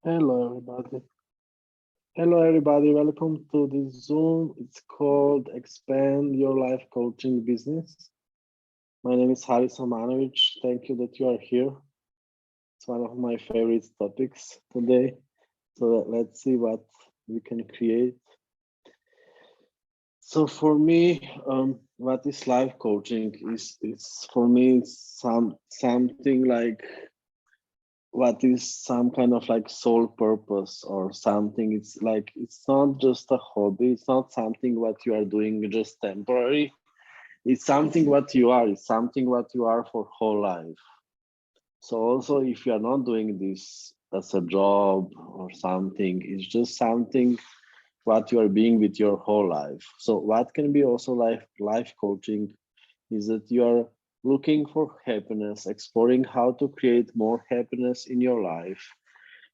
Hello, everybody. Hello, everybody. Welcome to this Zoom. It's called Expand Your Life Coaching Business. My name is Haris Omanovic. Thank you that you are here. It's one of my favorite topics today. So let's see what we can create. So for me, what is life coaching is for me something like what is some kind of like sole purpose or something. It's like it's not just a hobby, it's not something what you are doing just temporary, it's something what you are, it's something what you are for whole life. So also if you are not doing this as a job or something, it's just something what you are being with your whole life. So what can be also life coaching is that you are looking for happiness, exploring how to create more happiness in your life.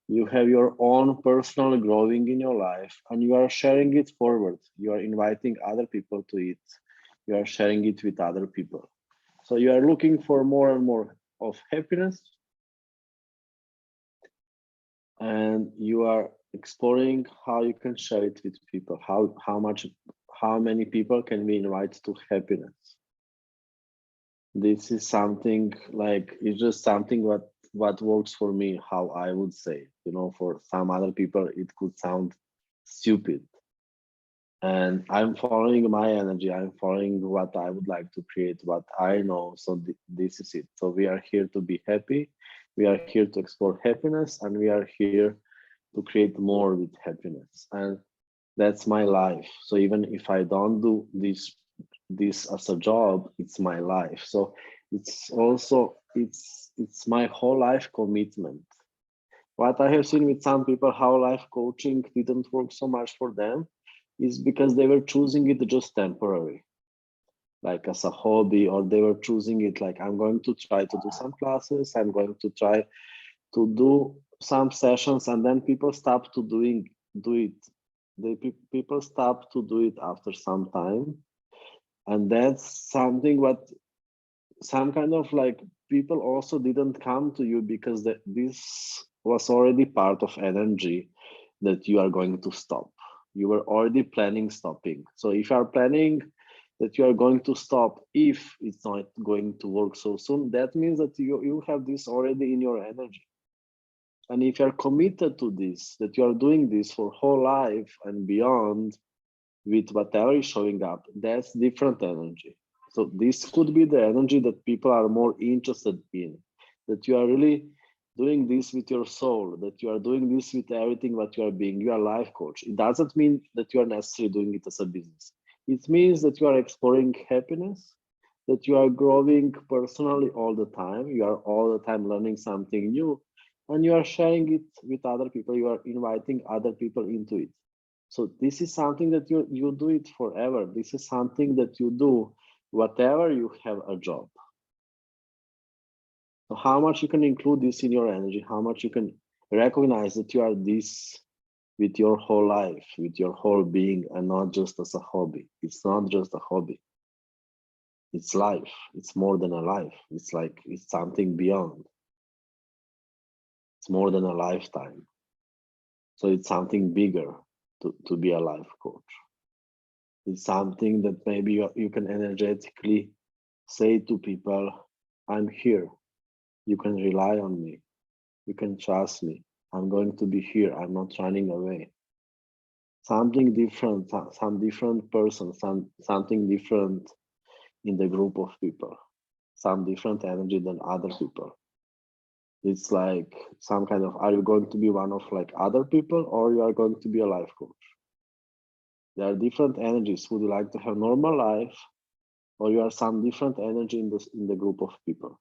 You have your own personal growing in your life and you are sharing it forward. You are inviting other people to it. You are sharing it with other people. So you are looking for more and more of happiness and you are exploring how you can share it with people. How many people can we invite to happiness? This is something like it's just something what works for me, how I would say. For some other people it could sound stupid, and I'm following my energy, I'm following what I would like to create, what I know. So this is it. So we are here to be happy, we are here to explore happiness, and we are here to create more with happiness. And that's my life. So even if I don't do this as a job, it's my life. So it's also it's my whole life commitment. What I have seen with some people, how life coaching didn't work so much for them, is because they were choosing it just temporary, like as a hobby, or they were choosing it like I'm going to try to do some classes, I'm going to try to do some sessions, and then people stop to do it. People stop to do it after some time, and that's something what some kind of like people also didn't come to you because this was already part of energy that you are going to stop. You were already planning stopping. So if you are planning that you are going to stop if it's not going to work so soon, that means that you have this already in your energy. And if you're committed to this, that you are doing this for whole life and beyond, with whatever is showing up, that's different energy. So this could be the energy that people are more interested in, that you are really doing this with your soul, that you are doing this with everything what you are being. You are a life coach. It doesn't mean that you are necessarily doing it as a business. It means that you are exploring happiness, that you are growing personally all the time. You are all the time learning something new, and you are sharing it with other people. You are inviting other people into it. So this is something that you do it forever. This is something that you do whatever you have a job. So how much you can include this in your energy, how much you can recognize that you are this with your whole life, with your whole being, and not just as a hobby. It's not just a hobby. It's life. It's more than a life. It's like it's something beyond. It's more than a lifetime. So it's something bigger to be a life coach. It's something that maybe you can energetically say to people, I'm here. You can rely on me. You can trust me. I'm going to be here. I'm not running away. Something different, some different person, something different in the group of people, some different energy than other people. It's like some kind of, are you going to be one of like other people, or you are going to be a life coach? There are different energies. Would you like to have normal life, or you are some different energy in the group of people?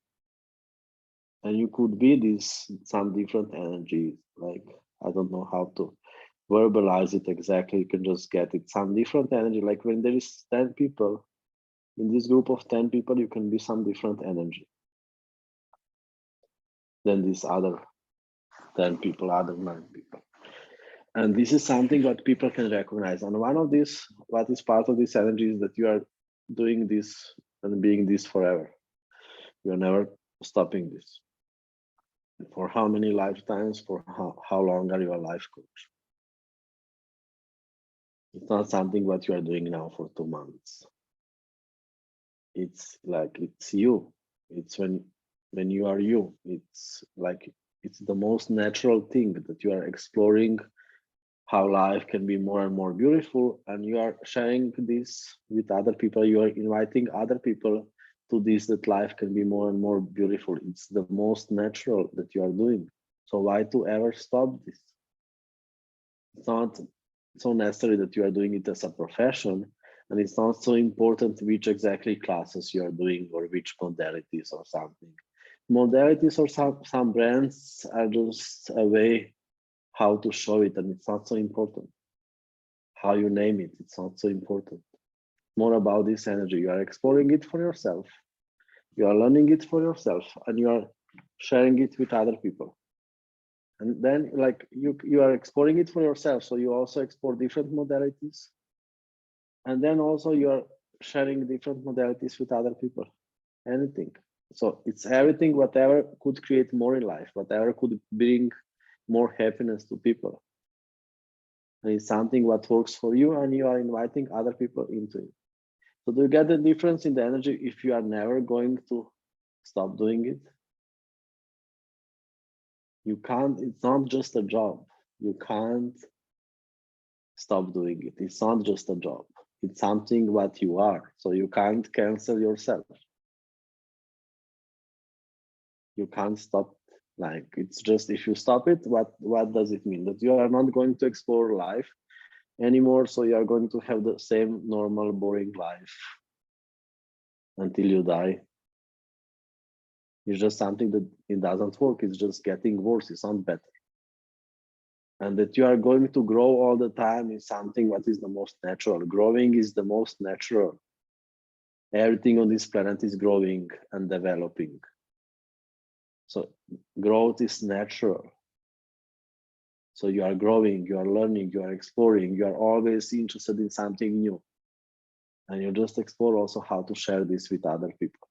And you could be this some different energy, like I don't know how to verbalize it exactly. You can just get it, some different energy. Like when there is 10 people in this group of 10 people, you can be some different energy than these other 10 people, other 9 people. And this is something that people can recognize. And one of these, what is part of this energy, is that you are doing this and being this forever. You're never stopping this. For how many lifetimes? For how long are you a life coach? It's not something what you are doing now for 2 months. It's like it's you. It's when you are you. It's like it's the most natural thing that you are exploring how life can be more and more beautiful, and you are sharing this with other people. You are inviting other people to this, that life can be more and more beautiful. It's the most natural that you are doing. So why to ever stop this? It's not so necessary that you are doing it as a profession, and it's not so important which exactly classes you are doing or which modalities or something. Modalities or some brands are just a way how to show it, and it's not so important how you name it. It's not so important. More about this energy. You are exploring it for yourself, you are learning it for yourself, and you are sharing it with other people. And then like you are exploring it for yourself, so you also explore different modalities, and then also you are sharing different modalities with other people. Anything. So it's everything, whatever could create more in life, whatever could bring more happiness to people. And it's something what works for you, and you are inviting other people into it. So do you get the difference in the energy if you are never going to stop doing it? You can't, it's not just a job. You can't stop doing it. It's not just a job. It's something what you are. So you can't cancel yourself. You can't stop. Like it's just, if you stop it, what does it mean? That you are not going to explore life anymore. So you are going to have the same normal, boring life until you die. It's just something that it doesn't work. It's just getting worse. It's not better. And that you are going to grow all the time is something what is the most natural. Growing is the most natural. Everything on this planet is growing and developing. So growth is natural. So you are growing, you are learning, you are exploring, you are always interested in something new. And you just explore also how to share this with other people.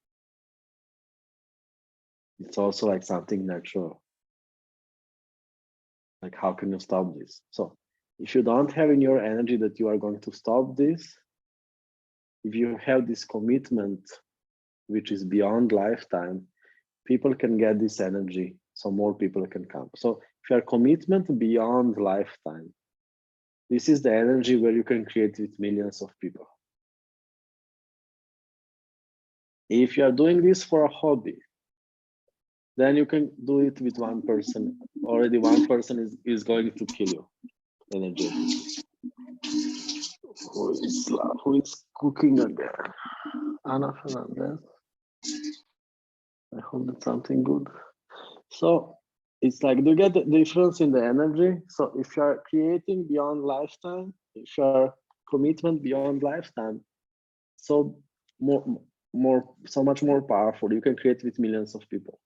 It's also like something natural. Like, how can you stop this? So if you don't have in your energy that you are going to stop this, if you have this commitment, which is beyond lifetime, people can get this energy, so more people can come. So if you are commitment beyond lifetime, this is the energy where you can create with millions of people. If you are doing this for a hobby, then you can do it with one person. Already one person is going to kill you energetically. Who is cooking again? Ana Fernandez. I hope that's something good. So it's like, do you get the difference in the energy? So if you are creating beyond lifetime, if you are commitment beyond lifetime, so so much more powerful. You can create with millions of people.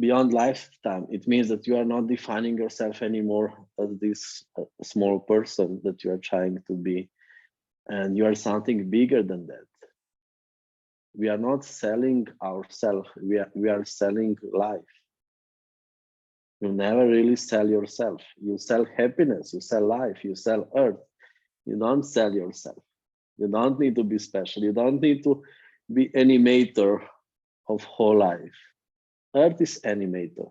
Beyond lifetime, it means that you are not defining yourself anymore as this small person that you are trying to be, and you are something bigger than that. We are not selling ourselves, we are selling life. You never really sell yourself. You sell happiness, you sell life, you sell earth. You don't sell yourself. You don't need to be special. You don't need to be animator of whole life. Earth is animator.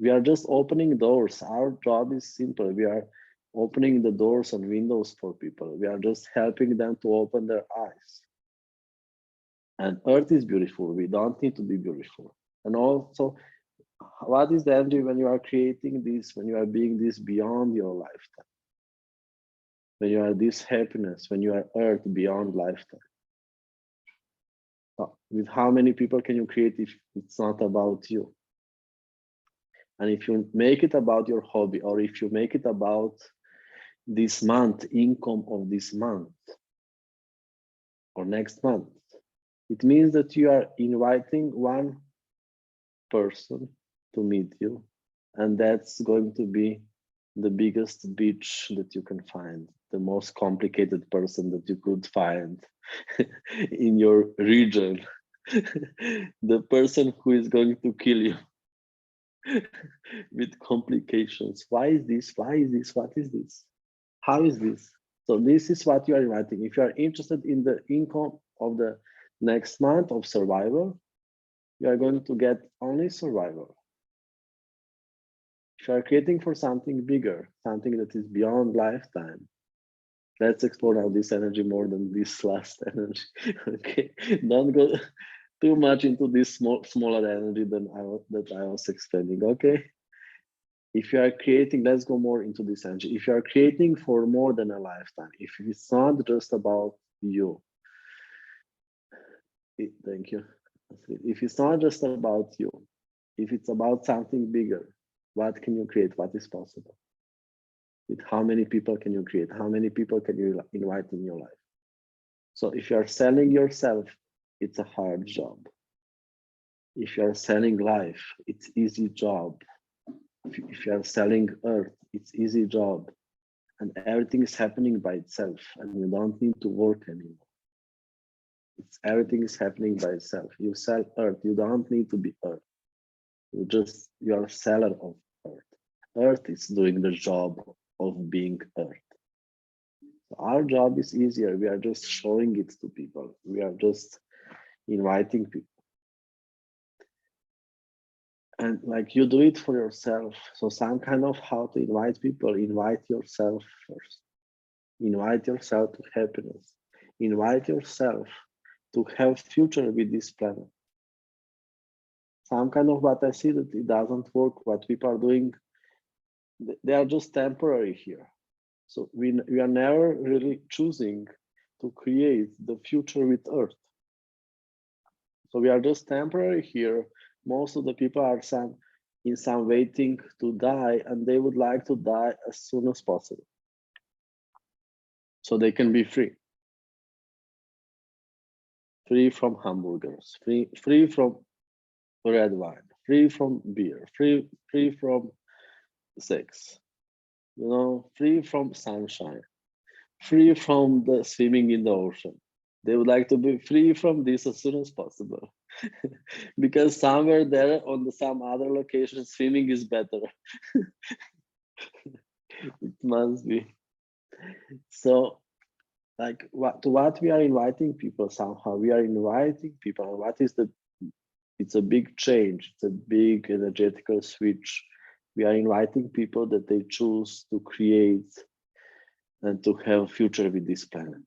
We are just opening doors. Our job is simple. We are opening the doors and windows for people. We are just helping them to open their eyes. And earth is beautiful. We don't need to be beautiful. And also, what is the energy when you are creating this, when you are being this beyond your lifetime? When you are this happiness, when you are earth beyond lifetime? So with how many people can you create if it's not about you? And if you make it about your hobby, or if you make it about this month, income of this month or next month, it means that you are inviting one person to meet you, and that's going to be the biggest bitch that you can find, the most complicated person that you could find in your region. the person who is going to kill you with complications. Why is this? Why is this? What is this? How is this? So this is what you are inviting. If you are interested in the income of the next month of survival, you are going to get only survival. If you are creating for something bigger, something that is beyond lifetime, let's explore now this energy more than this last energy. Okay, don't go too much into this smaller energy than I was explaining. Okay, if you are creating, let's go more into this energy. If you are creating for more than a lifetime, if it's not just about you, thank you. If it's not just about you, if it's about something bigger, what can you create? What is possible? With how many people can you create? How many people can you invite in your life? So if you are selling yourself, it's a hard job. If you are selling life, it's easy job. If you are selling earth, it's easy job. And everything is happening by itself and you don't need to work anymore. Everything is happening by itself. You sell earth, you don't need to be earth. You are a seller of earth. Earth is doing the job of being earth. So our job is easier. We are just showing it to people. We are just inviting people. And like you do it for yourself. So some kind of how to invite people, invite yourself first. Invite yourself to happiness. Invite yourself to have future with this planet. Some kind of what I see that it doesn't work, what people are doing, they are just temporary here. So we are never really choosing to create the future with Earth. So we are just temporary here. Most of the people are in some waiting to die, and they would like to die as soon as possible, so they can be free. Free from hamburgers, free from red wine, free from beer, free from sex, you know, free from sunshine, free from the swimming in the ocean. They would like to be free from this as soon as possible. Because somewhere there on some other location, swimming is better. It must be. So like what we are inviting people somehow, we are inviting people. What is it's a big change. It's a big energetical switch. We are inviting people that they choose to create and to have a future with this planet.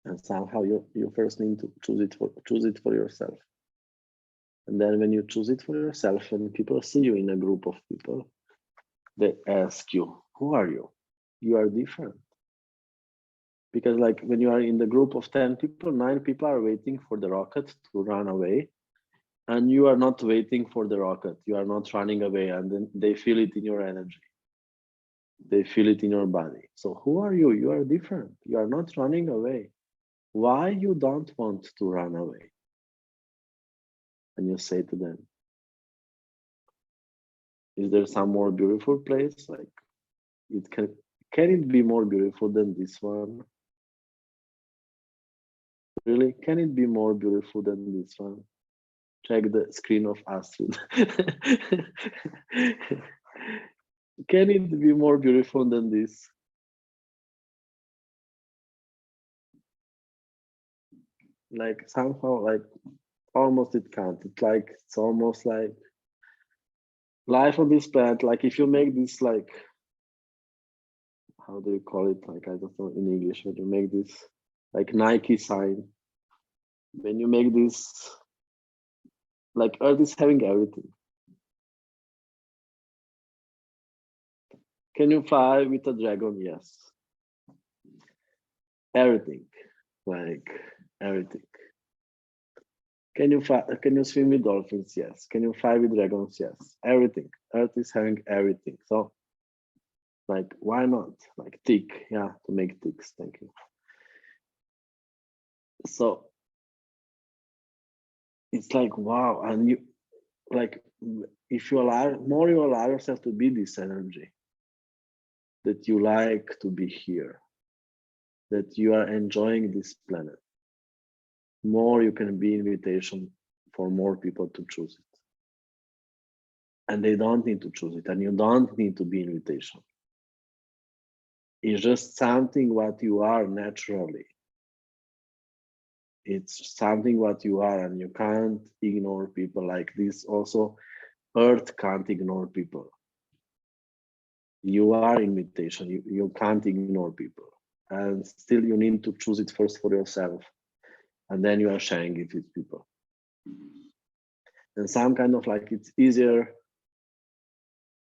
And somehow you first need to choose it for yourself. And then when you choose it for yourself, when people see you in a group of people, they ask you, who are you? You are different. Because like when you are in the group of 10 people, 9 people are waiting for the rocket to run away. And you are not waiting for the rocket. You are not running away, and then they feel it in your energy. They feel it in your body. So who are you? You are different. You are not running away. Why you don't want to run away? And you say to them, is there some more beautiful place? Like can it be more beautiful than this one? Really? Can it be more beautiful than this one? Check the screen of Astrid. Can it be more beautiful than this? Like somehow, like almost it can't. It's almost like life on this planet. Like if you make this, like, how do you call it? Like I don't know in English. When you make this like Nike sign, when you make this, like Earth is having everything. Can you fly with a dragon? Yes. Everything, like everything. Can you swim with dolphins? Yes. Can you fly with dragons? Yes. Everything. Earth is having everything. So like why not? Like tick, yeah, to make ticks. Thank you. So it's like wow, and you like if you allow yourself to be this energy, that you like to be here, that you are enjoying this planet, more you can be invitation for more people to choose it. And they don't need to choose it, and you don't need to be invitation. It's just something what you are naturally. It's something what you are, and you can't ignore people like this. Also, Earth can't ignore people. You are invitation. You can't ignore people. And still you need to choose it first for yourself. And then you are sharing it with people. And some kind of like it's easier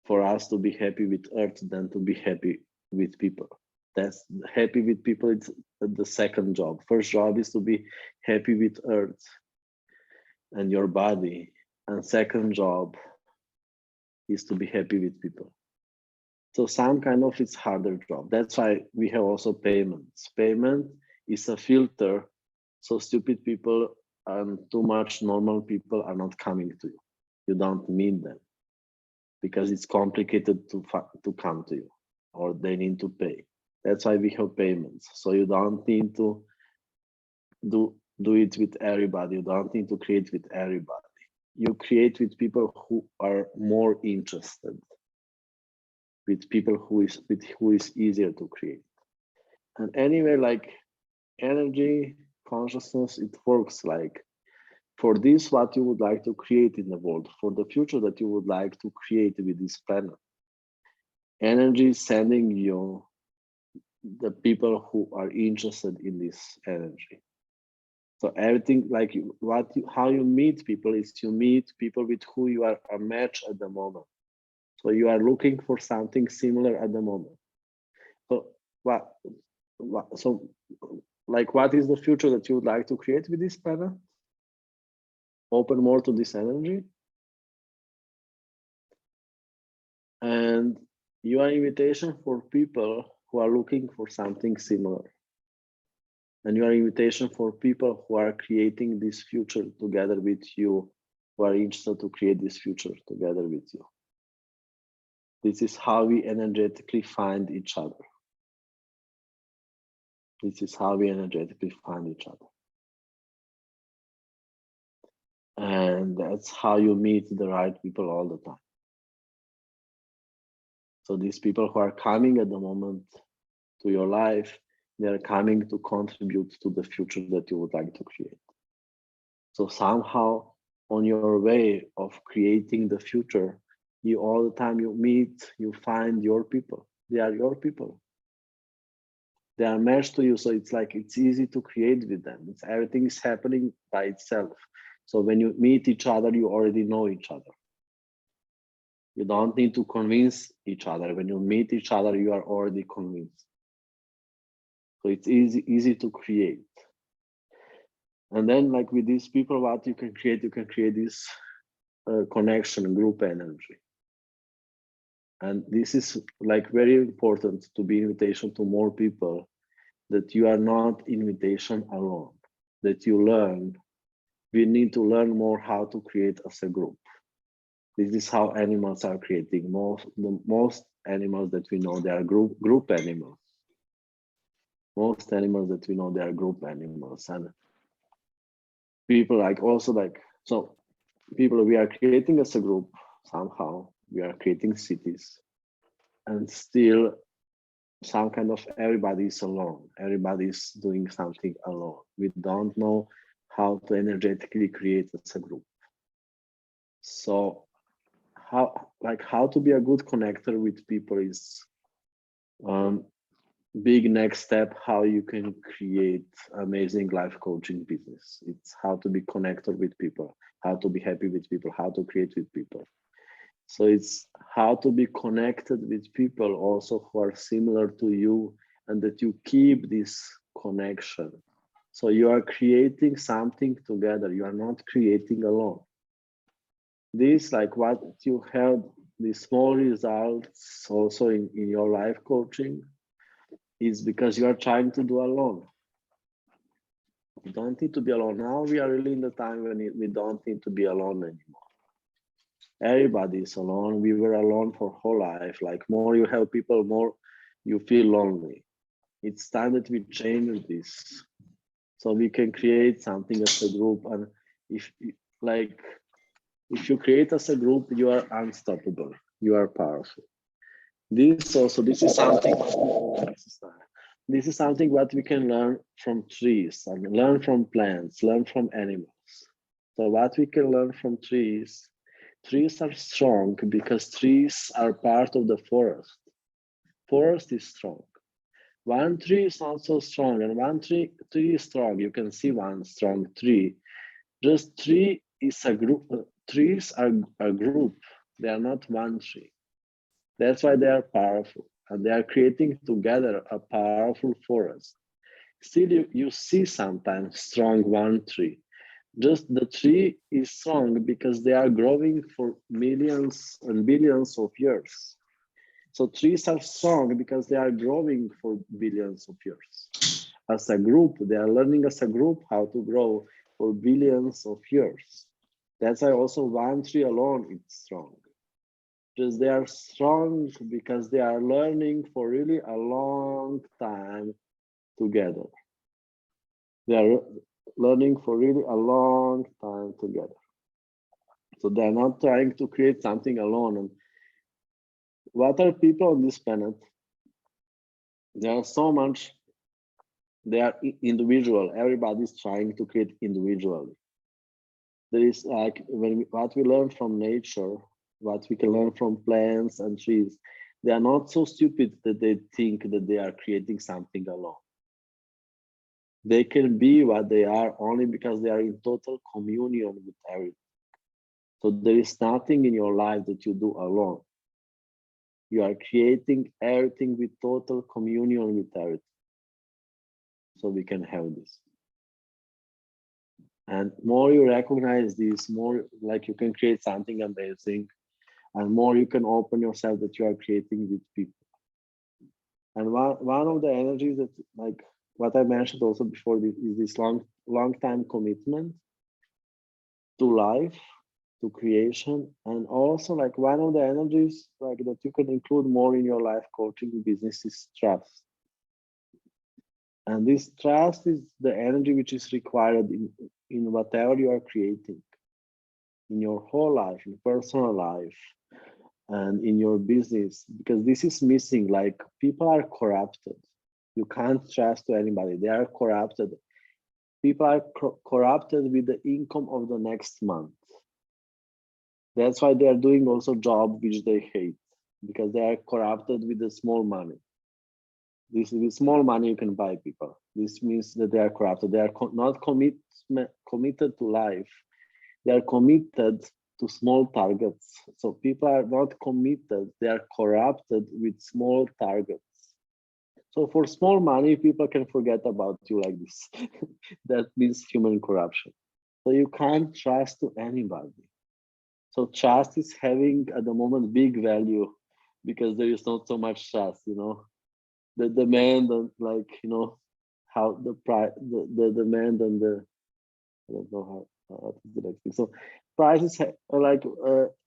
for us to be happy with Earth than to be happy with people. That's happy with people, it's the second job. First job is to be happy with Earth and your body. And second job is to be happy with people. So some kind of it's harder job. That's why we have also payments. Payment is a filter, so stupid people and too much normal people are not coming to you. You don't need them because it's complicated to come to you, or they need to pay. That's why we have payments. So you don't need to do it with everybody. You don't need to create with everybody. You create with people who are more interested, with people who is easier to create. And anyway, like energy, consciousness, it works like for this, what you would like to create in the world, for the future that you would like to create with this planet. Energy is sending you the people who are interested in this energy. So everything like how you meet people is you meet people with who you are a match at the moment. So you are looking for something similar at the moment. So what is the future that you would like to create with this planet? Open more to this energy. And you are invitation for people who are looking for something similar. And you are invitation for people who are creating this future together with you, who are interested to create this future together with you. This is how we energetically find each other. This is how we energetically find each other. And that's how you meet the right people all the time. So these people who are coming at the moment to your life, they're coming to contribute to the future that you would like to create. So somehow on your way of creating the future, you all the time you meet, you find your people. They are your people. They are matched to you. So it's like, it's easy to create with them. Everything is happening by itself. So when you meet each other, you already know each other. You don't need to convince each other. When you meet each other, you are already convinced. So it's easy to create. And then like with these people, what you can create this connection, group energy. And this is like very important to be invitation to more people, that you are not invitation alone, that you learn. We need to learn more how to create as a group. This is how animals are creating. Most animals that we know, they are group animals. Most animals that we know, they are group animals. And people like also like, so people we are creating as a group somehow. We are creating cities, and still some kind of everybody is alone. Everybody is doing something alone. We don't know how to energetically create as a group. So how to be a good connector with people is big next step how you can create amazing life coaching business. It's how to be connected with people, how to be happy with people, how to create with people. So it's how to be connected with people also who are similar to you, and that you keep this connection. So you are creating something together. You are not creating alone. This, like what you have, the small results also in your life coaching, is because you are trying to do alone. You don't need to be alone. Now we are really in the time when we don't need to be alone anymore. Everybody is alone. We were alone for whole life. Like more you have people, more you feel lonely. It's time that we change this. So we can create something as a group, and if like if you create as a group, you are unstoppable. You are powerful. This is something. This is something what we can learn from trees, and learn from plants, learn from animals. So what we can learn from trees are strong because trees are part of the forest. Forest is strong. One tree is not so strong, and one tree is strong. You can see one strong tree. Just tree is a group. Trees are a group. They are not one tree. That's why they are powerful, and they are creating together a powerful forest. Still, you see sometimes strong one tree. Just the tree is strong because they are growing for millions and billions of years. So trees are strong because they are growing for billions of years. As a group, they are learning as a group how to grow for billions of years. That's why also one tree alone is strong. Just they are strong because they are learning for really a long time together. They are learning for really a long time together. So they're not trying to create something alone. And what are people on this planet? There are so much, they are individual. Everybody's trying to create individually. There is like what we learn from nature, what we can learn from plants and trees, they are not so stupid that they think that they are creating something alone. They can be what they are only because they are in total communion with everything. So there is nothing in your life that you do alone. You are creating everything with total communion with everything. So we can have this. And more you recognize this, more like you can create something amazing, and more you can open yourself that you are creating with people. And one of the energies that, like what I mentioned also before, is this long time commitment to life, to creation, and also like one of the energies like that you can include more in your life coaching business is trust. And this trust is the energy which is required in whatever you are creating, in your whole life, in personal life, and in your business, because this is missing. Like people are corrupted. You can't trust to anybody. They are corrupted. People are corrupted with the income of the next month. That's why they are doing also job which they hate, because they are corrupted with the small money. This with small money you can buy people. This means that they are corrupted. They are not committed to life. They are committed to small targets. So people are not committed. They are corrupted with small targets. So for small money, people can forget about you like this. That means human corruption. So you can't trust to anybody. So trust is having at the moment big value because there is not so much trust, you know. The demand and like, you know, how the price, the demand and the, I don't know how to do that thing. So price is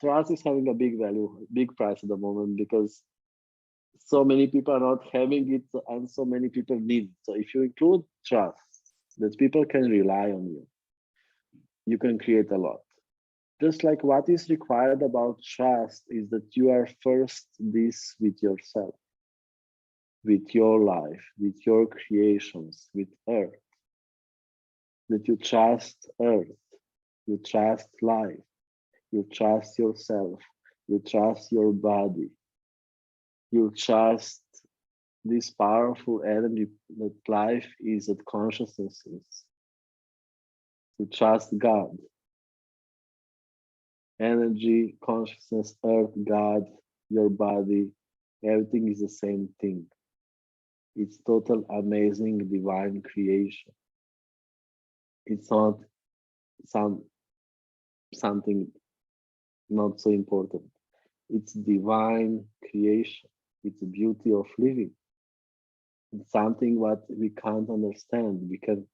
trust is having a big value, big price at the moment because so many people are not having it and so many people need it. So if you include trust, that people can rely on you, you can create a lot. Just like what is required about trust is that you are first this with yourself, with your life, with your creations, with earth. That you trust earth, you trust life, you trust yourself, you trust your body, you trust this powerful energy that life is, that consciousness is. You trust God. Energy, consciousness, earth, God, your body, everything is the same thing. It's total amazing divine creation. It's not something not so important. It's divine creation. It's the beauty of living. It's something what we can't understand. We can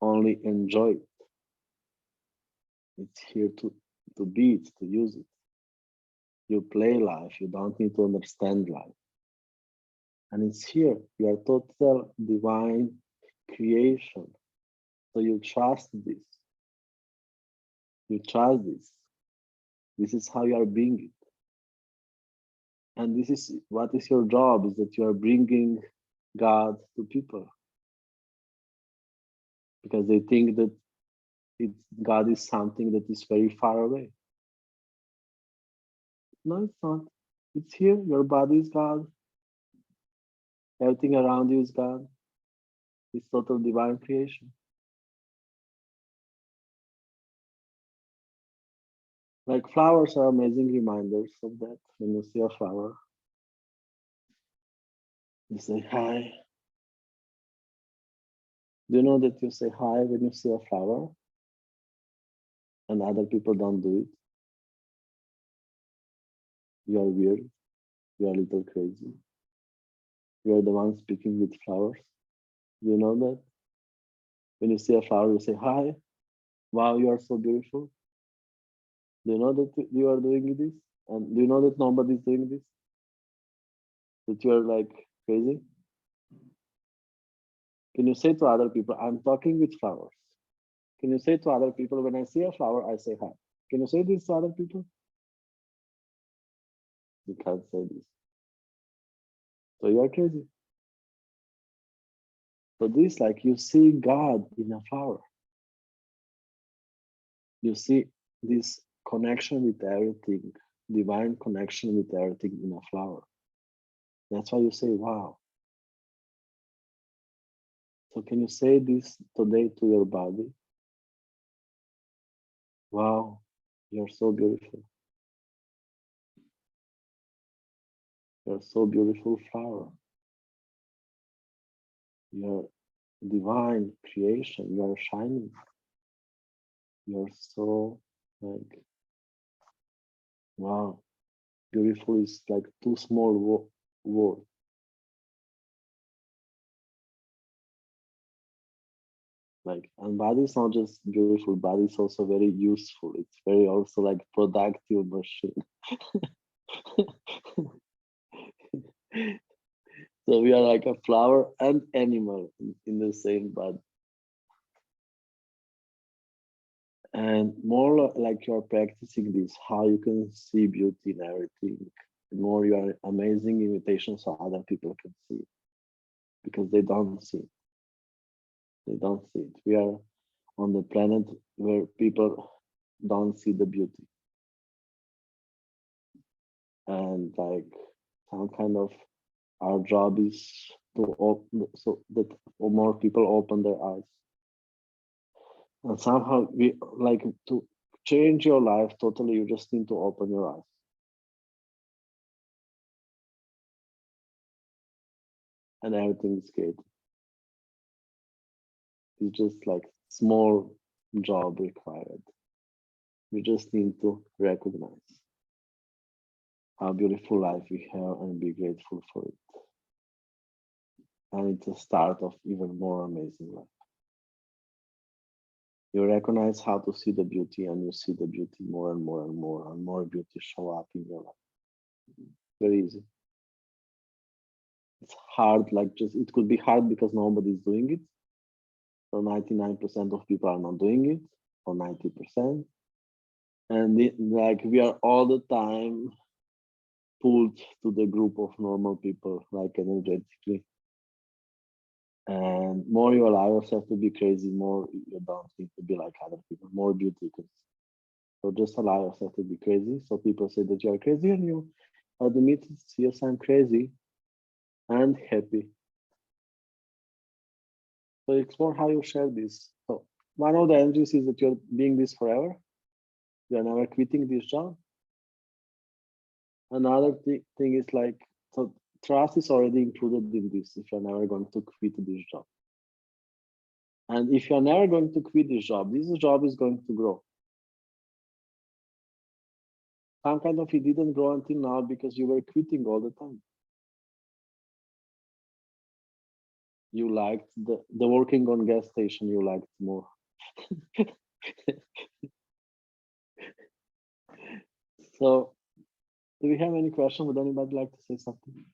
only enjoy it. It's here to be it, to use it. You play life. You don't need to understand life. And it's here. You are total divine creation. So you trust this. You trust this. This is how you are being it. And this is what is your job, is that you are bringing God to people. Because they think that God is something that is very far away. No, it's not. It's here. Your body is God. Everything around you is God. It's total divine creation. Like flowers are amazing reminders of that. When you see a flower, you say hi. Do you know that you say hi when you see a flower and other people don't do it? You are weird. You are a little crazy. You are the one speaking with flowers. You know that? When you see a flower, you say hi. Wow, you are so beautiful. Do you know that you are doing this? And do you know that nobody is doing this? That you are like crazy? Can you say to other people, I'm talking with flowers? Can you say to other people, when I see a flower, I say hi? Can you say this to other people? You can't say this. So you are crazy. So this, like you see God in a flower. You see this connection with everything, divine connection with everything in a flower. That's why you say, wow. So can you say this today to your body? Wow, you're so beautiful. You're so beautiful flower. You're divine creation. You're shining. You're so like, wow. Beautiful is like too small word. Like, and body is not just beautiful, body is also very useful. It's very also like productive machine. So we are like a flower and animal in the same body. And more like you're practicing this, how you can see beauty in everything. The more you are amazing invitations so other people can see it. Because they don't see it. They don't see it. We are on the planet where people don't see the beauty. And like some kind of our job is to open so that more people open their eyes. And somehow we like to change your life totally, you just need to open your eyes. And everything is great. It's just like small job required. We just need to recognize how beautiful life we have and be grateful for it. And it's a start of even more amazing life. You recognize how to see the beauty and you see the beauty more and more and more and more beauty show up in your life. Very easy. It's hard, like just it could be hard because nobody's doing it. So 99% of people are not doing it, or 90%. And like we are all the time pulled to the group of normal people, like energetically. And more you allow yourself to be crazy, more you don't need to be like other people, more beauty you can see. So just allow yourself to be crazy. So people say that you are crazy and you admit, yes, I'm crazy and happy. So explore how you share this. So one of the energies is that you're being this forever. You're never quitting this job. Another thing is like, so trust is already included in this if you're never going to quit this job. And if you're never going to quit this job is going to grow. Some kind of it didn't grow until now because you were quitting all the time. You liked the working on gas station, you liked more. So do we have any question? Would anybody like to say something?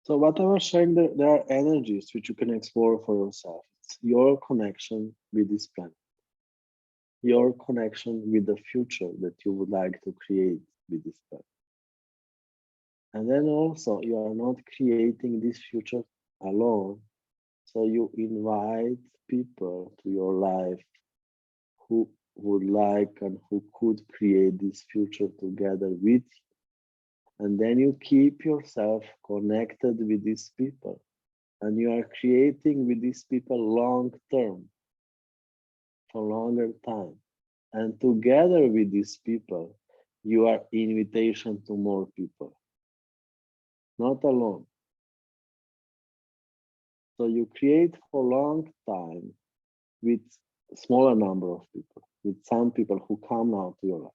So what I was sharing, there are energies which you can explore for yourself. It's your connection with this planet, your connection with the future that you would like to create with this planet. And then also, you are not creating this future alone. So you invite people to your life who would like and who could create this future together with you. And then you keep yourself connected with these people. And you are creating with these people long term, for longer time. And together with these people, you are invitation to more people, not alone. So you create for long time with smaller number of people, with some people who come now to your life.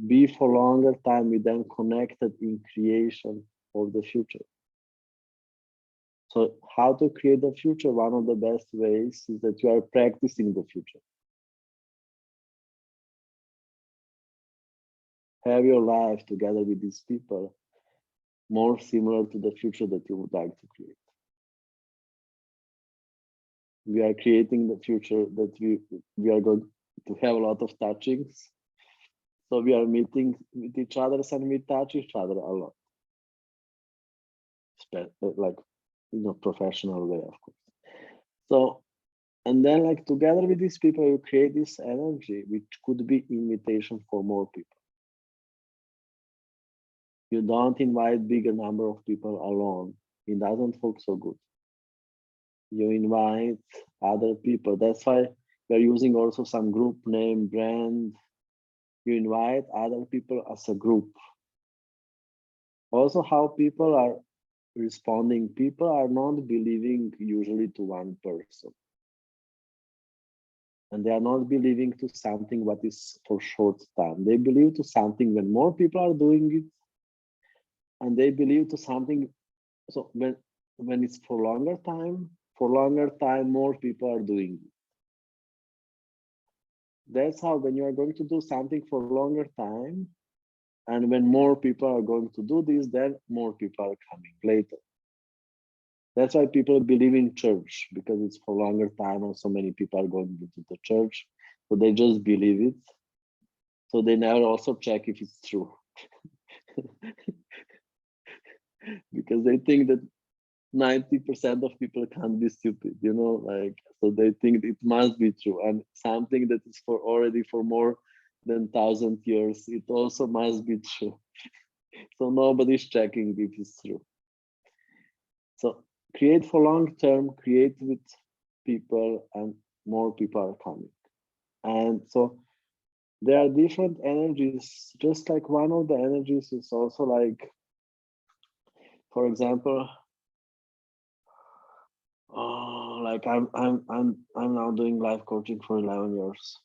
Be for longer time with them connected in creation of the future. So how to create the future? One of the best ways is that you are practicing the future. Have your life together with these people more similar to the future that you would like to create. We are creating the future that we are going to have a lot of touchings. So we are meeting with each other and we touch each other a lot. Like, professional way, of course. So, and then like together with these people, you create this energy, which could be invitation for more people. You don't invite bigger number of people alone. It doesn't look so good. You invite other people. That's why we're using also some group name, brand. You invite other people as a group. Also, how people are responding. People are not believing usually to one person. And they are not believing to something what is for short time. They believe to something when more people are doing it. And they believe to something. So when it's for longer time, more people are doing it. That's how when you are going to do something for longer time, and when more people are going to do this, then more people are coming later. That's why people believe in church, because it's for longer time and so many people are going to the church. So they just believe it. So they never also check if it's true. Because they think that 90% of people can't be stupid, like, so they think it must be true. And something that is for already for more than 1,000 years, it also must be true. So nobody's checking if it's true. So create for long term, create with people, and more people are coming. And so there are different energies, just like one of the energies is also like, for example, like I'm now doing life coaching for 11 years.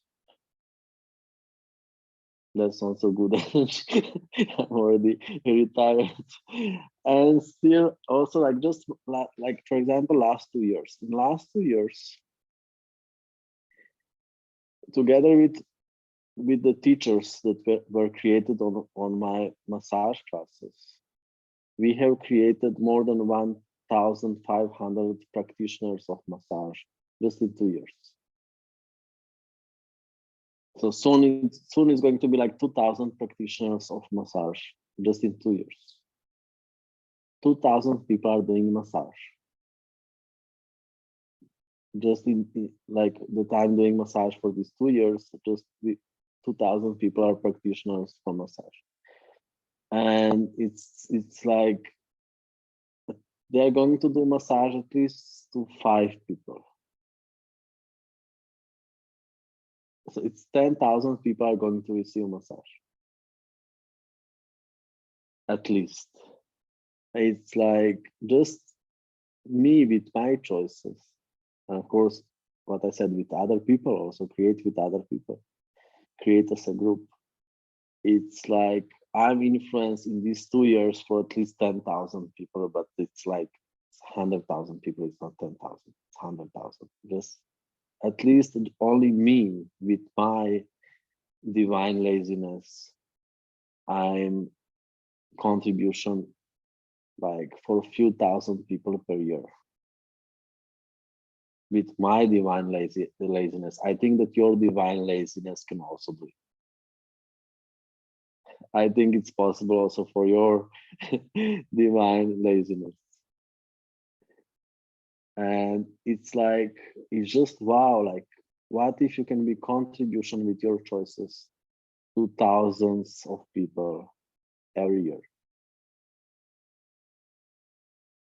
That's not so good energy. I'm already retired. And still also like just like for example, last 2 years. In last 2 years, together with the teachers that were created on my massage classes, we have created more than 1,500 practitioners of massage just in 2 years. So soon it's going to be like 2,000 practitioners of massage just in 2 years. 2,000 people are doing massage. Just in like the time doing massage for these 2 years, just 2,000 people are practitioners for massage. And it's like they're going to do massage at least to 5 people. So it's 10,000 people are going to receive massage. At least. It's like just me with my choices. And of course, what I said with other people, also create with other people, create as a group. It's like I'm influenced in these 2 years for at least 10,000 people, but it's like 100,000 people. It's not 10,000, it's 100,000. Just at least only me with my divine laziness. I'm contribution like for a few thousand people per year with my divine laziness. I think that your divine laziness can also do it. I think it's possible also for your divine laziness. And it's like, it's just wow, like what if you can be contribution with your choices to thousands of people every year?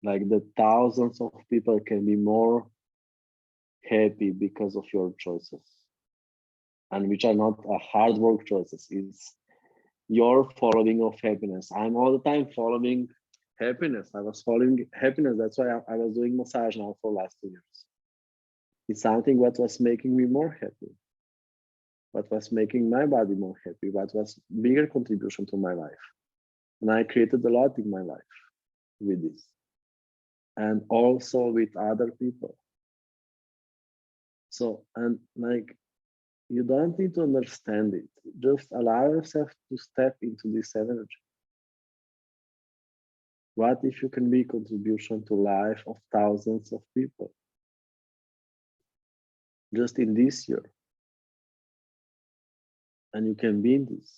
Like the thousands of people can be more happy because of your choices, and which are not a hard work choices. It's your following of happiness. I'm all the time following happiness. I was following happiness. That's why I was doing massage now for last 2 years. It's something what was making me more happy, what was making my body more happy, what was bigger contribution to my life. And I created a lot in my life with this. And also with other people. So, and like, you don't need to understand it. Just allow yourself to step into this energy. What if you can be contribution to life of thousands of people? Just in this year. And you can be in this.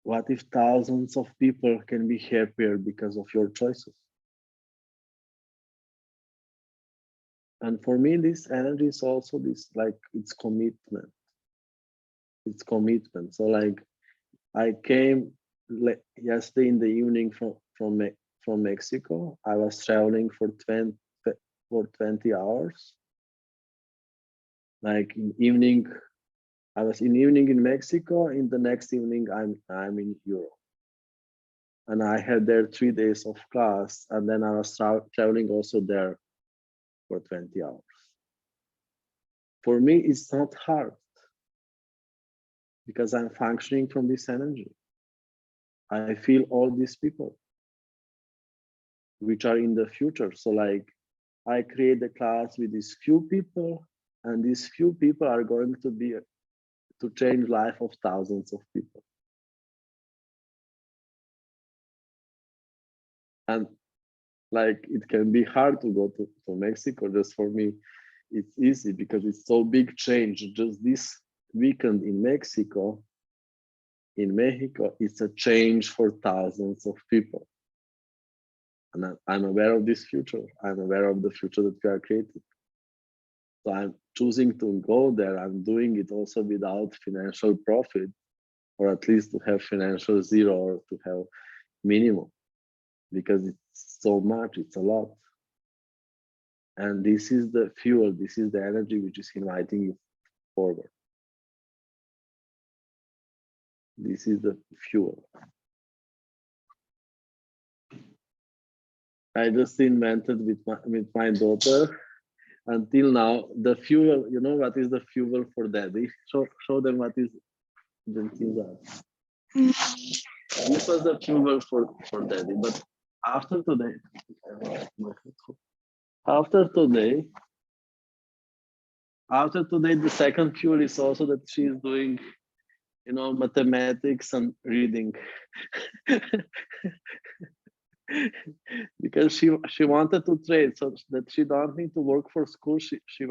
What if thousands of people can be happier because of your choices? And for me, this energy is also this, like, it's commitment. It's commitment. So like, I came yesterday in the evening from Mexico. I was traveling for 20 hours. Like in evening, I was in evening in Mexico. In the next evening, I'm in Europe. And I had there 3 days of class, and then I was traveling also there for 20 hours. For me, it's not hard because I'm functioning from this energy. I feel all these people which are in the future. So like, I create a class with these few people, and these few people are going to change life of thousands of people. And like, it can be hard to go to Mexico. Just for me, it's easy because it's so big change. Just this weekend in Mexico, it's a change for thousands of people. And I'm aware of this future. I'm aware of the future that we are creating. So I'm choosing to go there. I'm doing it also without financial profit, or at least to have financial zero or to have minimum, because it's so much, it's a lot. And this is the fuel, this is the energy which is inviting you forward. This is the fuel. I just invented with my daughter. Until now, the fuel, you know what is the fuel for daddy? Show them what is the fuel. This was the fuel for daddy, but after today, the second fuel is also that she's doing, you know, mathematics and reading. Because she wanted to trade so that she don't need to work for school. She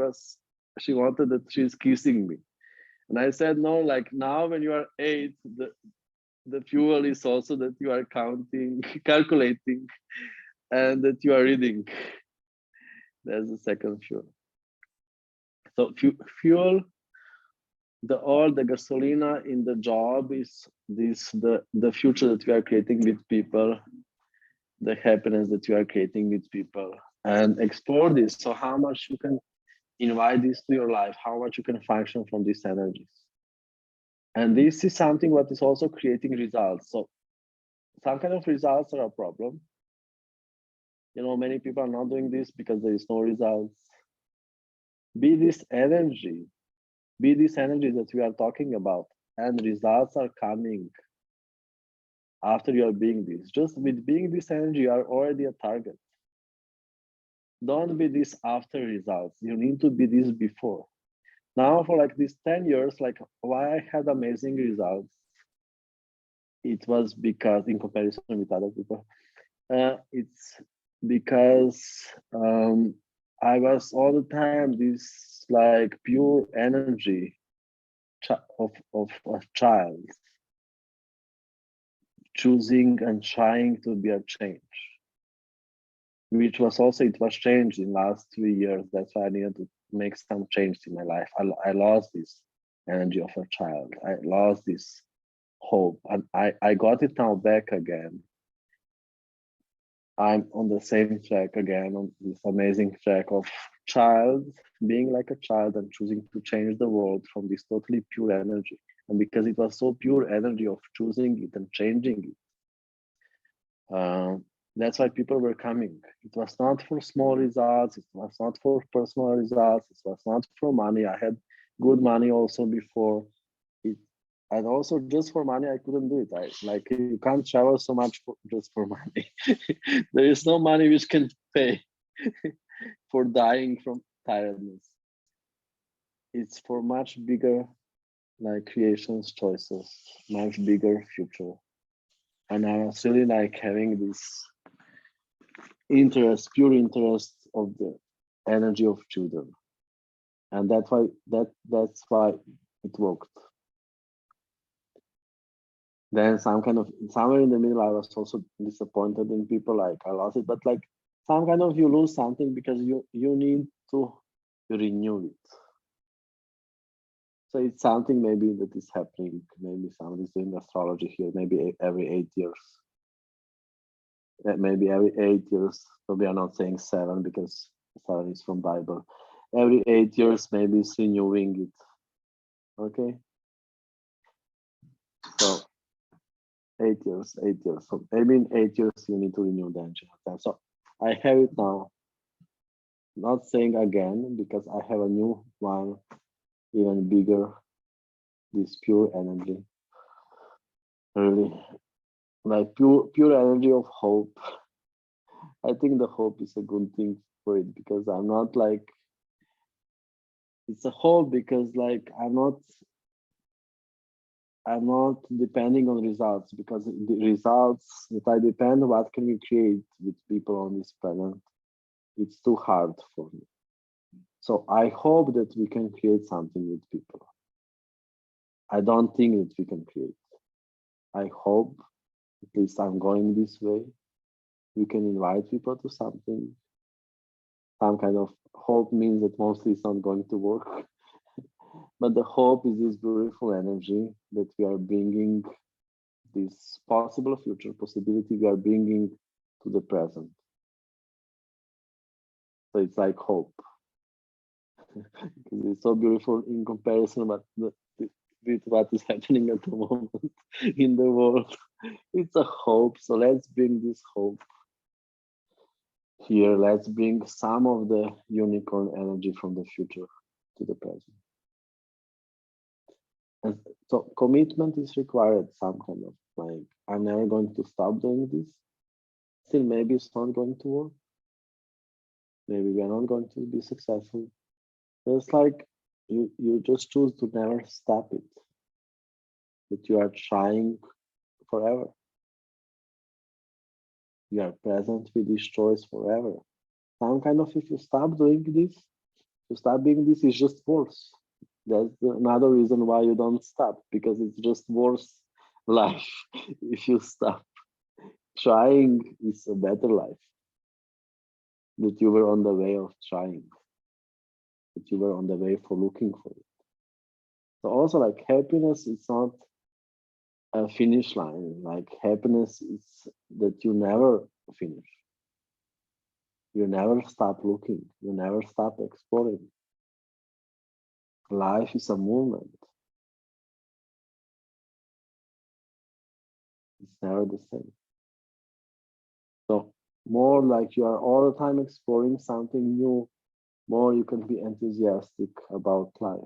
wanted that she's kissing me. And I said, no, like now when you are 8, the fuel is also that you are counting, calculating, and that you are reading. There's the second fuel. So fuel, the gasolina in the job is the future that we are creating with people, the happiness that you are creating with people, and explore this. So how much you can invite this to your life, how much you can function from these energies. And this is something what is also creating results. So some kind of results are a problem. You know, many people are not doing this because there is no results. Be this energy that we are talking about, and results are coming after you are being this. Just with being this energy, you are already a target. Don't be this after results. You need to be this before. Now for like these 10 years, like why I had amazing results it was because, in comparison with other people, it's because I was all the time this like pure energy of a child choosing and trying to be a change, which was also, it was changed in last 3 years. That's why I needed to make some change in my life. I lost this energy of a child. I lost this hope, and I got it now back again. I'm on the same track again, on this amazing track of child, being like a child and choosing to change the world from this totally pure energy. And because it was so pure energy of choosing it and changing it, that's why people were coming. It was not for small results. It was not for personal results. It was not for money. I had good money also before. And also just for money, I couldn't do it. Like, you can't travel so much just for money. There is no money which can pay for dying from tiredness. It's for much bigger like creations, choices, much bigger future. And I was really like having this interest, pure interest of the energy of children. And that's why it worked. Then somewhere in the middle, I was also disappointed in people, like I lost it, but like some kind of, you lose something because you need to renew it. So it's something maybe that is happening. Maybe somebody's doing astrology here, maybe every 8 years. Maybe every 8 years. So we are not saying 7 because 7 is from Bible. Every 8 years, maybe it's renewing it. Okay. So 8 years. So maybe in 8 years you need to renew the engine. So I have it now. Not saying again because I have a new one, even bigger. This pure energy, really, like pure energy of hope. I think the hope is a good thing for it because I'm not like, it's a hope because like I'm not depending on results, because the results that I depend, what can we create with people on this planet? It's too hard for me. So I hope that we can create something with people. I don't think that we can create. I hope, at least I'm going this way, we can invite people to something. Some kind of hope means that mostly it's not going to work. But the hope is this beautiful energy that we are bringing, this possible future possibility we are bringing to the present. So it's like hope. Because it's so beautiful in comparison with what is happening at the moment in the world. It's a hope. So let's bring this hope here. Let's bring some of the unicorn energy from the future to the present. And so commitment is required, some kind of like, I'm never going to stop doing this. Still, maybe it's not going to work. Maybe we are not going to be successful. It's like you just choose to never stop it. That you are trying forever. You are present with this choice forever. Some kind of, if you stop doing this, to stop being this is just worse. That's another reason why you don't stop, because it's just worse life. If you stop trying, is a better life. That you were on the way of trying. That you were on the way for looking for it. So also, like, happiness is not a finish line. Like, happiness is that you never finish. You never stop looking. You never stop exploring. Life is a movement. It's never the same. So more like you are all the time exploring something new, more you can be enthusiastic about life.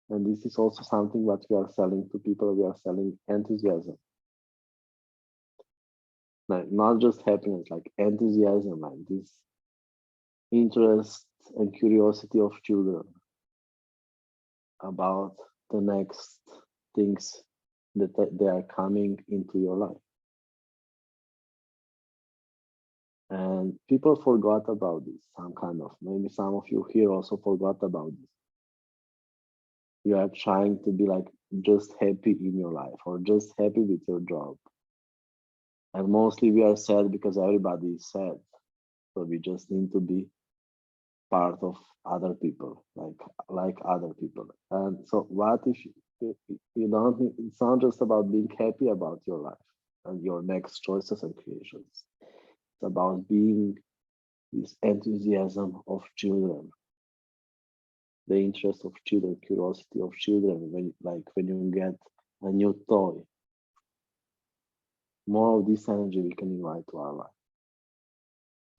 And this is also something that we are selling to people. We are selling enthusiasm. Like, not just happiness, like enthusiasm, like this interest and curiosity of children about the next things that they are coming into your life. And people forgot about this, maybe some of you here also forgot about this. You are trying to be like just happy in your life or just happy with your job. And mostly we are sad because everybody is sad. So we just need to be part of other people, like other people. And so what if you don't, it's not just about being happy about your life and your next choices and creations. It's about being this enthusiasm of children, the interest of children, curiosity of children, when you get a new toy. More of this energy we can invite to our life.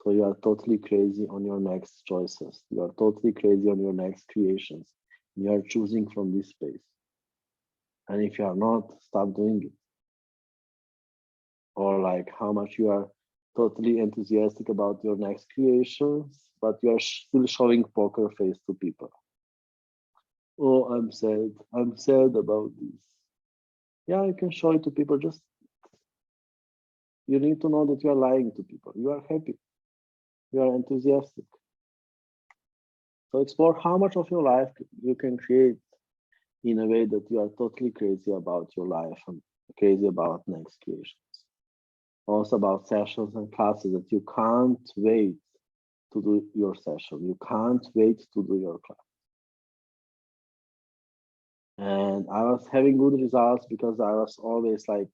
So you are totally crazy on your next choices. You are totally crazy on your next creations. You are choosing from this space. And if you are not, stop doing it. Or like how much you are totally enthusiastic about your next creations, but you are still showing poker face to people. Oh, I'm sad. I'm sad about this. Yeah, you can show it to people. Just you need to know that you are lying to people. You are happy. You are enthusiastic. So explore how much of your life you can create in a way that you are totally crazy about your life and crazy about next creations. Also about sessions and classes that you can't wait to do your session. You can't wait to do your class. And I was having good results because I was always like,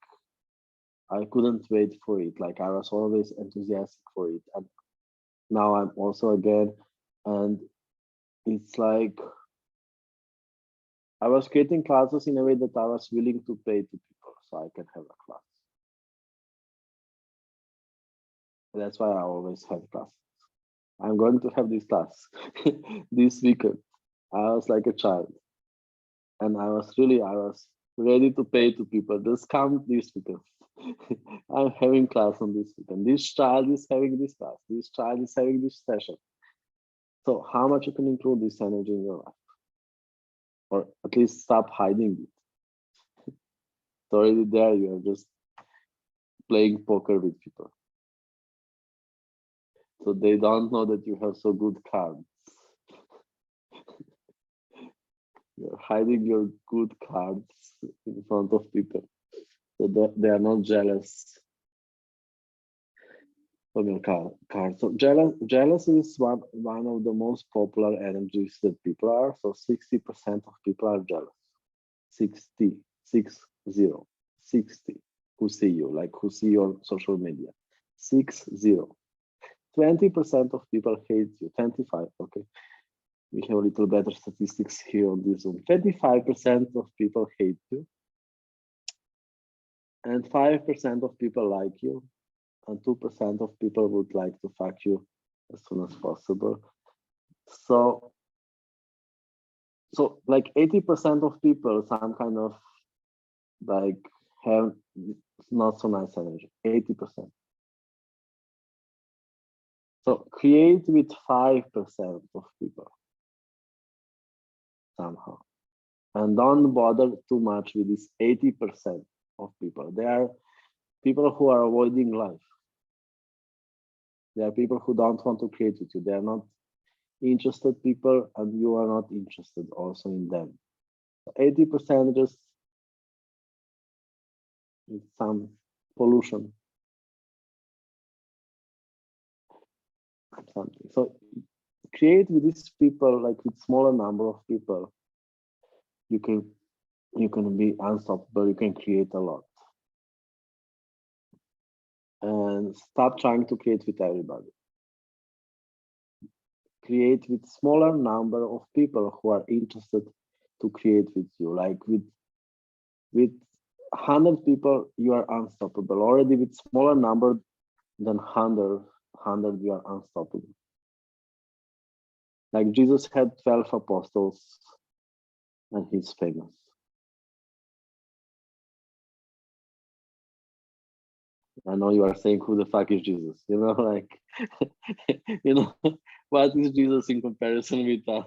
I couldn't wait for it. Like I was always enthusiastic for it. And now I'm also again, and it's like I was creating classes in a way that I was willing to pay to people so I can have a class. That's why I always have classes. I'm going to have this class this weekend. I was like a child, and I was ready to pay to people. Just come this weekend. I'm having class on this weekend. This child is having this class. This child is having this session. So how much you can include this energy in your life? Or at least stop hiding it. It's already there. You are just playing poker with people. So they don't know that you have so good cards. You're hiding your good cards in front of people. So that they are not jealous of your card. So jealous is one of the most popular energies that people are. So 60% of people are jealous. 60 who see you, like who see your social media. 60. 20% of people hate you. 25, okay. We have a little better statistics here on this Zoom. 25% of people hate you. And 5% of people like you. And 2% of people would like to fuck you as soon as possible. So like 80% of people, some kind of like have not so nice energy. 80%. So create with 5% of people somehow. And don't bother too much with this 80% of people. They are people who are avoiding life. There are people who don't want to create with you. They are not interested people, and you are not interested also in them. So 80% just some pollution. Something. So create with these people, like with smaller number of people, you can be unstoppable. You can create a lot. And stop trying to create with everybody. Create with smaller number of people who are interested to create with you. Like with 100 people, you are unstoppable. Already with smaller number than 100, you are unstoppable. Like Jesus had 12 apostles and he's famous. I know you are saying, who the fuck is Jesus? You know, like, you know, what is Jesus in comparison with us?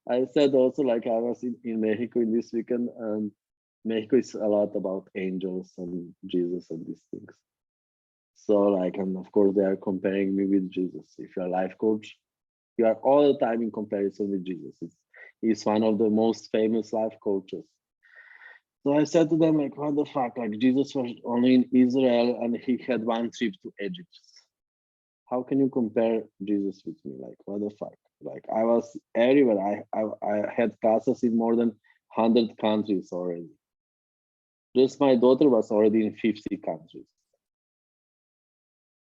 I said also, like, I was in Mexico in this weekend, and Mexico is a lot about angels and Jesus and these things. So, like, and of course they are comparing me with Jesus. If you're a life coach, you are all the time in comparison with Jesus. He's one of the most famous life coaches. So I said to them, like, what the fuck? Like, Jesus was only in Israel and he had one trip to Egypt. How can you compare Jesus with me? Like, what the fuck? Like, I was everywhere. I had classes in more than 100 countries already. Just my daughter was already in 50 countries.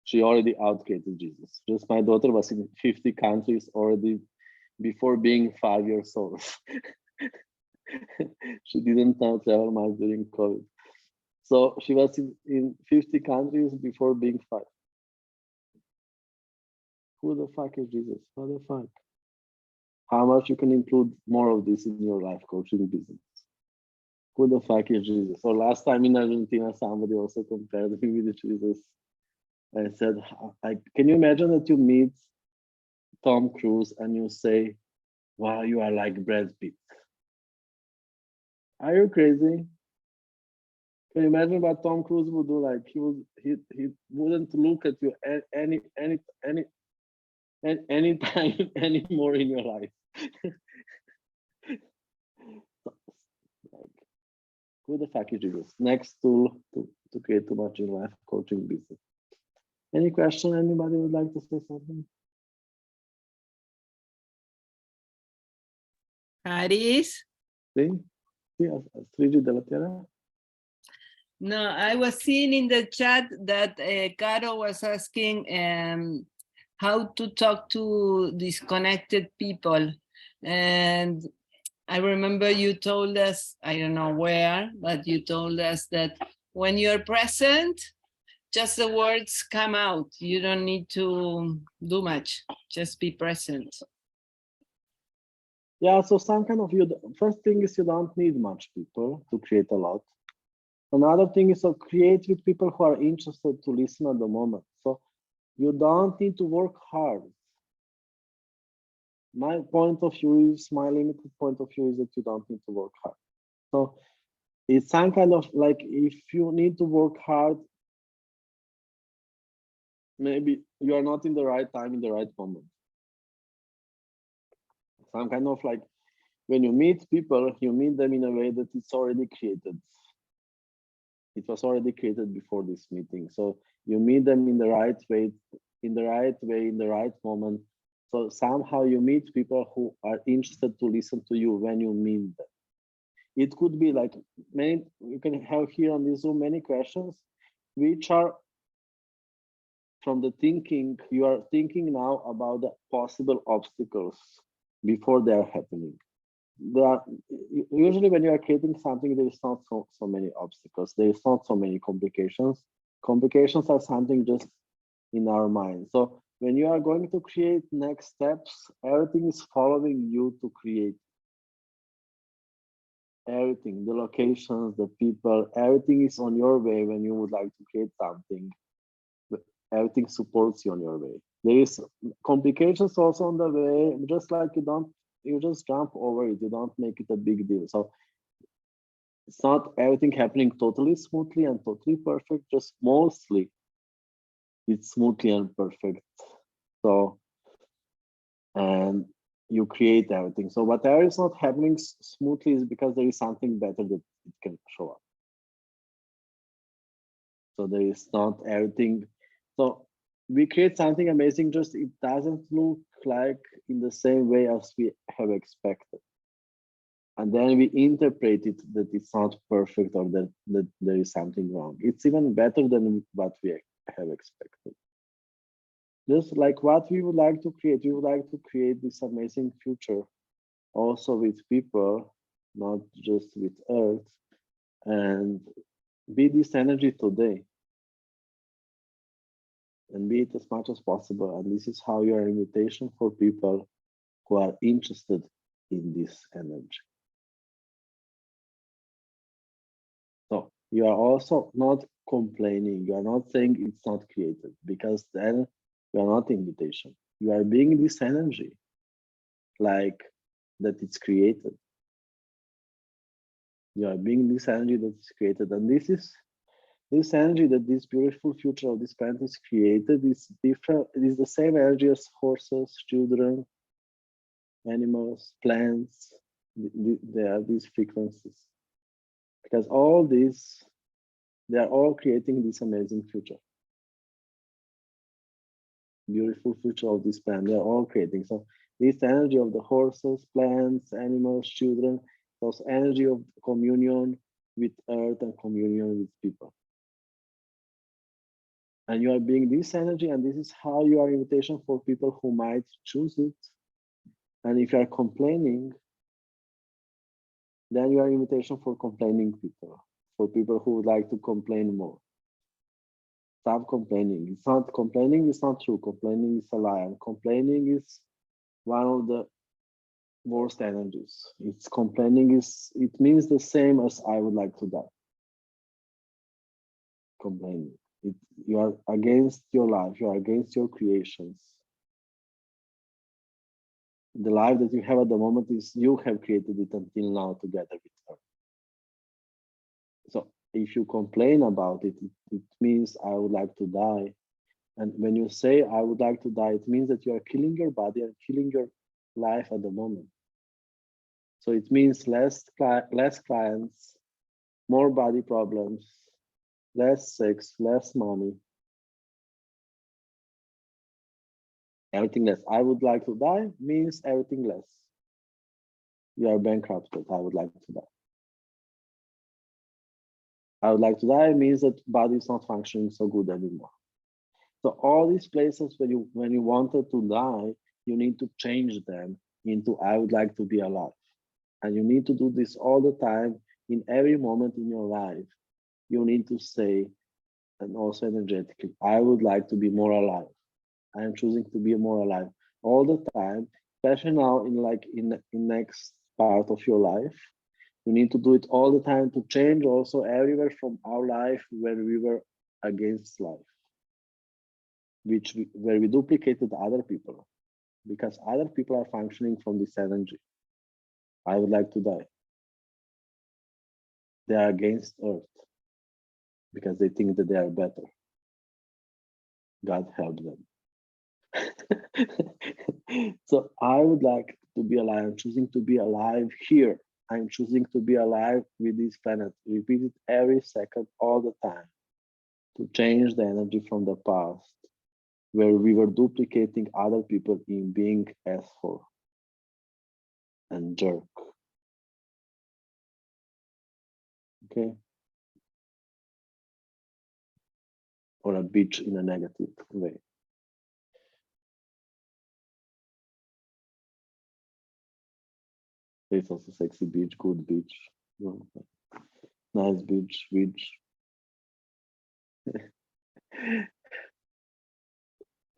She already outcreated Jesus. Just my daughter was in 50 countries already before being 5 years old. She didn't travel much during COVID. So she was in 50 countries before being 5. Who the fuck is Jesus? What the fuck? How much you can include more of this in your life coaching business? Who the fuck is Jesus? So last time in Argentina, somebody also compared me with Jesus. I said, can you imagine that you meet Tom Cruise and you say, wow, you are like Brad Pitt? Are you crazy? Can you imagine what Tom Cruise would do? Like, he wouldn't look at you any time anymore in your life. Like, who the fuck is Jesus? Next tool to create too much in life coaching business. Any question? Anybody would like to say something? Haris? Sí, Astrid de la Tierra. No, I was seeing in the chat that Caro was asking how to talk to disconnected people. And I remember you told us, I don't know where, but you told us that when you're present, just the words come out. You don't need to do much, just be present. Yeah, so some kind of, first thing is you don't need much people to create a lot. Another thing is to create with people who are interested to listen at the moment. So you don't need to work hard. My point of view is, my limited point of view is that you don't need to work hard. So it's some kind of like, if you need to work hard, maybe you are not in the right time, in the right moment. Some kind of like, when you meet people, you meet them in a way that it's already created. It was already created before this meeting. So you meet them in the right way, in the right moment. So somehow you meet people who are interested to listen to you when you meet them. It could be like many, you can have here on this Zoom many questions, which are from the thinking, you are thinking now about the possible obstacles before they are happening. There are, usually when you are creating something, there is not so many obstacles. There is not so many complications. Complications are something just in our mind. So when you are going to create next steps, everything is following you to create. Everything, the locations, the people, everything is on your way when you would like to create something. Everything supports you on your way. There is complications also on the way, just like you just jump over it, you don't make it a big deal. So it's not everything happening totally smoothly and totally perfect, just mostly it's smoothly and perfect. So, and you create everything. So whatever is not happening smoothly is because there is something better that it can show up. So there is not everything. So we create something amazing, just it doesn't look like in the same way as we have expected. And then we interpret it that it's not perfect or that there is something wrong. It's even better than what we have expected. Just like what we would like to create, we would like to create this amazing future also with people, not just with Earth, and be this energy today. And be it as much as possible. And this is how your invitation for people who are interested in this energy. So you are also not complaining. You are not saying it's not created, because then you are not invitation. You are being this energy. Like, that it's created. You are being this energy that is created, and this energy that this beautiful future of this planet is created is different. It is the same energy as horses, children, animals, plants. They are these frequencies, because all these, they are all creating this amazing future, beautiful future of this planet. They are all creating. So this energy of the horses, plants, animals, children, those energy of communion with earth and communion with people. And you are being this energy, and this is how you are invitation for people who might choose it. And if you are complaining, then you are invitation for complaining people, for people who would like to complain more. Stop complaining. It's not complaining, it's not true. Complaining is a lie. And complaining is one of the worst energies. It's complaining is, it means the same as I would like to die. Complaining. You are against your life, you are against your creations. The life that you have at the moment is you have created it until now together with her. So if you complain about it, it means I would like to die. And when you say I would like to die, it means that you are killing your body and killing your life at the moment. So it means less clients, more body problems, less sex, less money, everything less. I would like to die means everything less. You are bankrupted. I would like to die. I would like to die means that body is not functioning so good anymore. So all these places when you wanted to die, you need to change them into I would like to be alive. And you need to do this all the time, in every moment in your life. You need to say, and also energetically, I would like to be more alive. I am choosing to be more alive all the time, especially now in next part of your life. You need to do it all the time to change also everywhere from our life where we were against life, where we duplicated other people, because other people are functioning from this energy. I would like to die. They are against earth because they think that they are better. God help them. So I would like to be alive. I'm choosing to be alive here. I'm choosing to be alive with this planet. Repeat it every second, all the time, to change the energy from the past, where we were duplicating other people in being asshole and jerk. Okay? Or a bitch in a negative way. There's also sexy bitch, good bitch, nice bitch.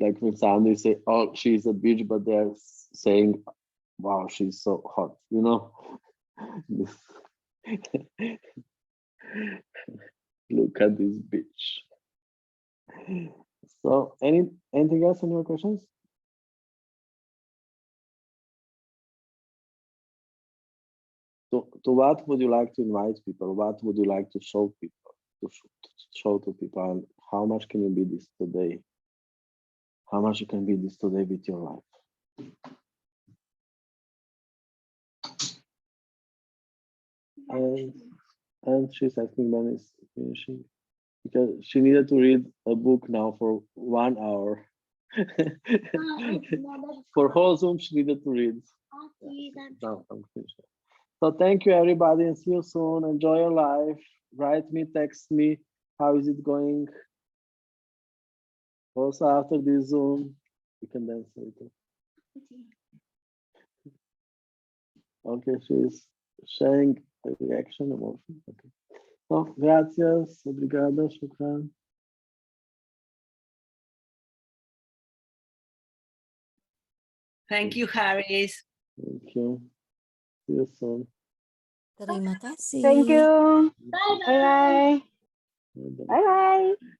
Like when somebody say, oh, she's a bitch, but they're saying, wow, she's so hot, you know? Look at this bitch. So anything else in your questions? To what would you like to invite people? What would you like to show people, to show to people? And how much can you be this today? How much you can be this today with your life? And she's asking when is finishing, because she needed to read a book now for 1 hour. For whole Zoom, she needed to read. No, I'm finished. So thank you, everybody, and see you soon. Enjoy your life. Write me, text me. How is it going? Also, after this Zoom, you can dance later. Okay, she's sharing a reaction, emotion. Okay. So, gracias, obrigado, shukran. Thank you, Haris. Thank you. See you soon. Terima kasih. Thank you. Bye-bye. Bye-bye. Bye-bye.